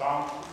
Sanktus.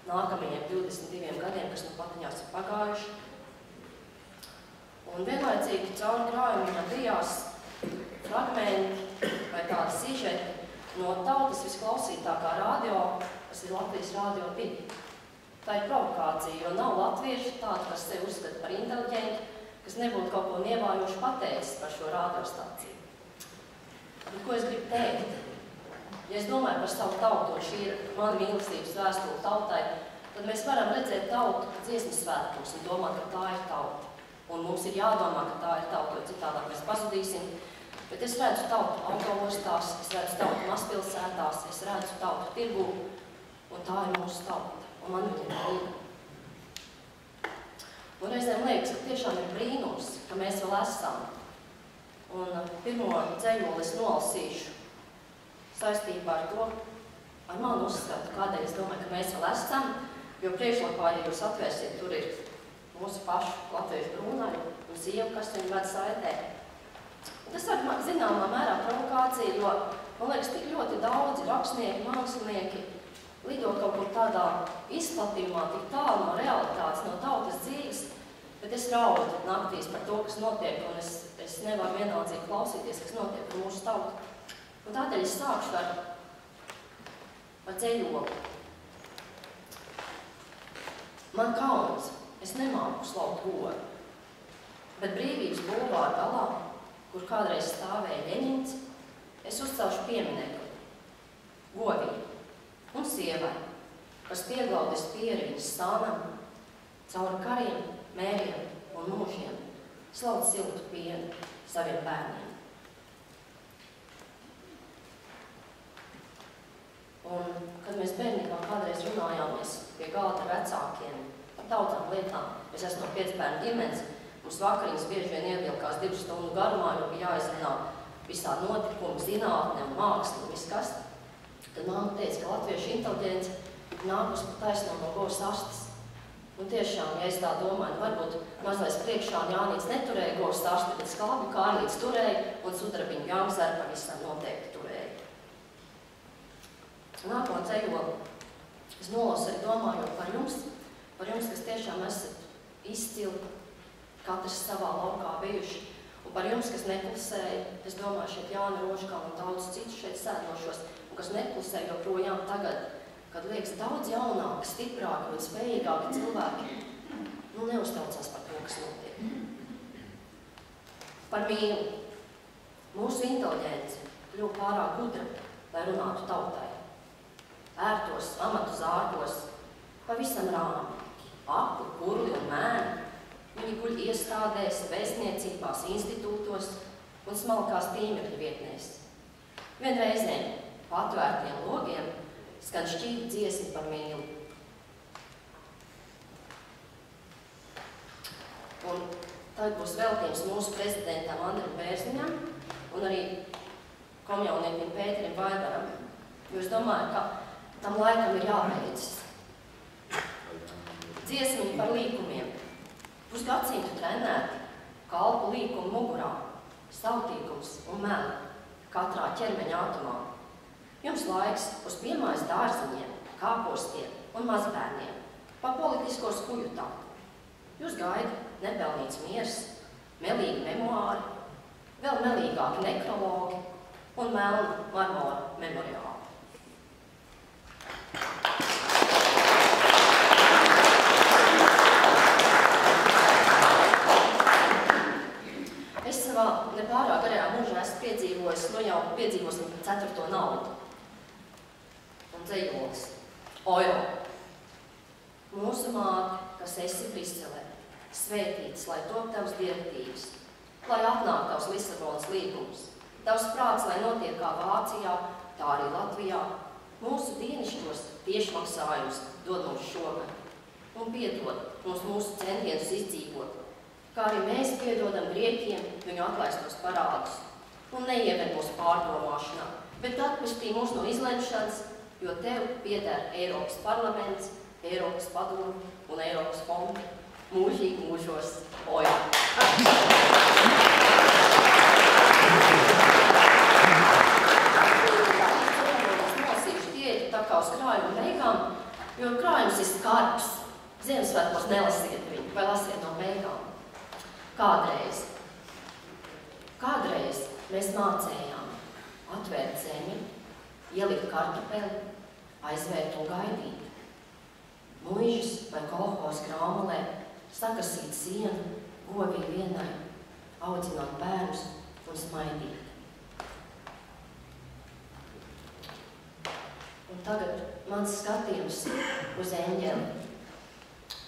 Nākamajiem 22 gadiem, kas nu patiņās ir pagājuši. Un vienlaicīgi cauri krājumiem radījās fragmenti vai tādi sižeti no tautas visklausītākā radio, kas ir Latvijas Radio 2. Tā ir provokācija, jo nav latvieši tādi, kas sevi uzskata par inteliģenti, kas nebūtu kaut ko nievājoši pateicis par šo radiostāciju. Bet ko es gribu teikt? Ja es domāju par savu tautu, un šī ir mana mīlestības vēstule tautai, tad mēs varam redzēt tautu dziesmu svētkos un domāt, ka tā ir tauta. Un mums ir jādomā, ka tā ir tauta, jo citādāk mēs pazudīsim. Bet es redzu tautu autoostās, es redzu tautu mazpilsētās, es redzu tautu tirgū, un tā ir mūsu tauta. Un man viņa ir brīna. Un reizēm liekas, ka tiešām ir brīnums, ka mēs vēl esam. Un pirmo dzejoli es nolasīšu saistībā ar to, ar manu uzskatu, kādēļ es domāju, ka mēs vēl esam, jo priekšlapā, ja jūs atvērsiet, tur ir mūsu pašu latviešu brūnaļu un sievu, kas viņu ved saitē. Tas ir zināmā mērā provokācija, jo, man liekas, tik ļoti daudzi rakstnieki, mākslinieki lidot kaut kur tādā izplatījumā, tik tālu no realitātes, no tautas dzīves, bet es raudu naktīs par to, kas notiek, un es nevaru vienaldzīgi klausīties, kas notiek ar mūsu tautu. Un tādēļ es sākšu ar dzejoli. Man kauns, es nemāku slaukt godu, bet Brīvības bulvāra galā, kur kādreiz stāvēja Ļeņins, es uzcelšu pieminekli Govī un sievai, kas pieglaudis pieri viņas stāvam, cauri kariem, mēriem un mūžiem, slaut siltu pienu saviem bērniem. Un, kad mēs bērnībā kādreiz runājāmies pie galda ar vecākiem par tautām lietām, es esmu no 5 bērnu ģimenes, mums vakariņas bieži vien ievilkās 2 stundu garumā, jo bija jāizrunā visā notikumi, zinātne un māksla un viss kas. Tad mamma teica, ka latviešu inteliģence nākus pa taisno no govs astes. Un tiešām, ja es tā domāju, varbūt mazais priekšā Jānīts neturēja govs asti, bet skalbi Kārlīts turēja un sudrabiņu Jāmzara pavisam noteikti turēja. Nāko dzejoli es nolasu arī domājot par jums, kas tiešām esat izcili, katrs savā laukā bijuši, un par jums, kas neklusēja, es domāju šeit Jāni Rožkā un daudz citu šeit sēdošos, un kas neklusēja joprojām tagad, kad liekas daudz jaunāki, stiprāki un spējīgāki cilvēki, neuztraucās par to, kas notiek. Par mīlu. Mūsu inteliģence kļuva pārāk gudra, lai runātu tautai. Ērtos, amatu zārkos, pavisam rāmi, akli, kurli un mēni. Viņi guļ iestādēs, vēstniecībās, institūtos un smalkās tīmekļa vietnēs. Vienreizēm patvērtiem logiem skan šķīta dziesma par mīlu. Un tad būs veltījums mūsu prezidentam Andrim Bērziņam un arī komjaunietim Pēterim Vaivaram, jo es domāju, ka tam laikam ir jābeidzas. Dziesmiņi par līkumiem. Pusgadsimtu trenēti, kalpu līkumu mugurā, sautīgums un meli katrā ķermeņa atomā. Jums laiks uz piemājas dārziņiem, kāpostiem un mazbērniem, pa politisko skujutā. Jūs gaida nepelnīts miers, melīgi memoāri, vēl melīgāki nekrologi un melna marmora memoriāli. Es savā nepārāk garajā mūžā esmu piedzīvojis, jau piedzīvosim 4. naudu. Un dzejolis. Eiro. Mūsu māte, kas esi Briselē, svētīts, lai top tavs direktīvas, lai atnāk tavs Lisabonas līgums, tavs prāts, lai notiek kā Vācijā, tā arī Latvijā, mūsu dienišķos tiešmaksājums dod mums šogad un piedod mums mūsu centienus izdzīvot, kā arī mēs piedodam Grieķiem viņu atlaistos parādus un neieved mūsu pārdomāšanā, bet atpestī mūs no izlemšanas, jo tev pieder Eiropas parlaments, Eiropas padomu un Eiropas fondi. Mūžīgi mūžos. Oja! Es nolasīšu tie tā kā uz krājumu beigām, jo krājums ir skarbs. Ziemassvētkos nelasiet viņu, vai lasiet no beigām. Kādreiz mēs mācējām atvērt zemi, ielikt kartupeli, aizvērt un gaidīt. Muižas vai kolhos grāmalē sakasīt sienu, govī vienai, audzināt bērnus un smaidīt. Un tagad mans skatījums uz eņģeli.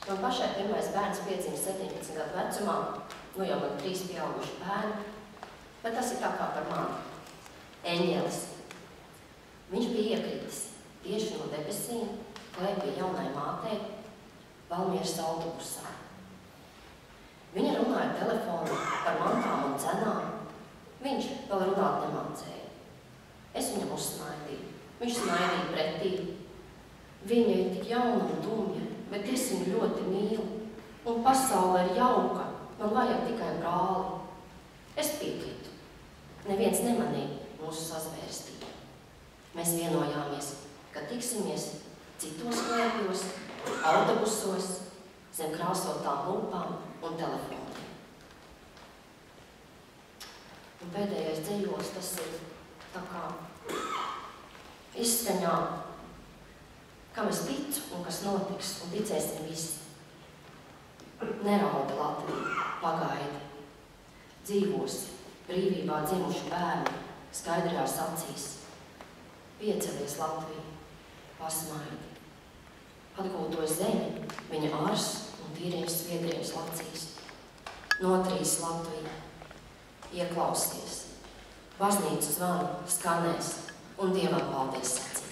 Man pašai pirmais bērns piedzima 17 gadu vecumā, jau man 3 pieauguši bērni, bet tas ir tā kā par mani. Eņģelis. Viņš bija iekritis tieši no debesīm, klēpja jaunai mātei Valmieras autobusā. Viņa runāja telefonu par mantām un cenām. Viņš vēl runāt nemācēja. Es viņam uzsmaidīju. Viņš smaidīja pretī. Viņa ir tik jauna un dumja, bet es viņu ļoti mīlu. Un pasaule ir jauka. Man vajag tikai brāli. Es piekritu. Neviens nemanīja mūsu sazvērstību. Mēs vienojāmies, ka tiksimies citos klēpjos, autobusos, zem krāsotām lupām un telefoniem. Un pēdējais dzejos, tas ir tā kā izskaņā, kam es ticu un kas notiks, un ticēsim visi. Nerauda Latvija, pagaidi. Dzīvosi, brīvībā dzimuši bērni, skaidrajās acīs. Piecelies Latvija, pasmaidi. Atgūto zemi, viņa ārs un tīriem sviedriem slacīs. Notrīs Latvija, ieklausies. Baznīcu zvanu skanēs un Dievam paldies sacīs.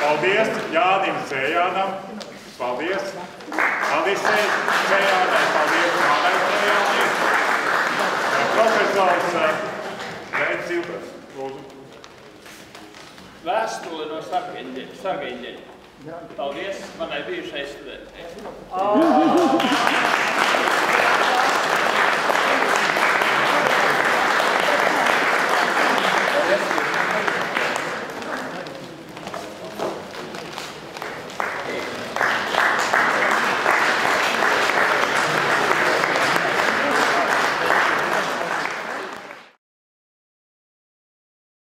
Paldies Jānim Sējānam. Paldies. Paldies Sējānai. Paldies Mānai Sējānai. Profesors Vēns Silvers. Lūdzu. Vēstule no Sargeņģeļa. Paldies manai bijušai studentei.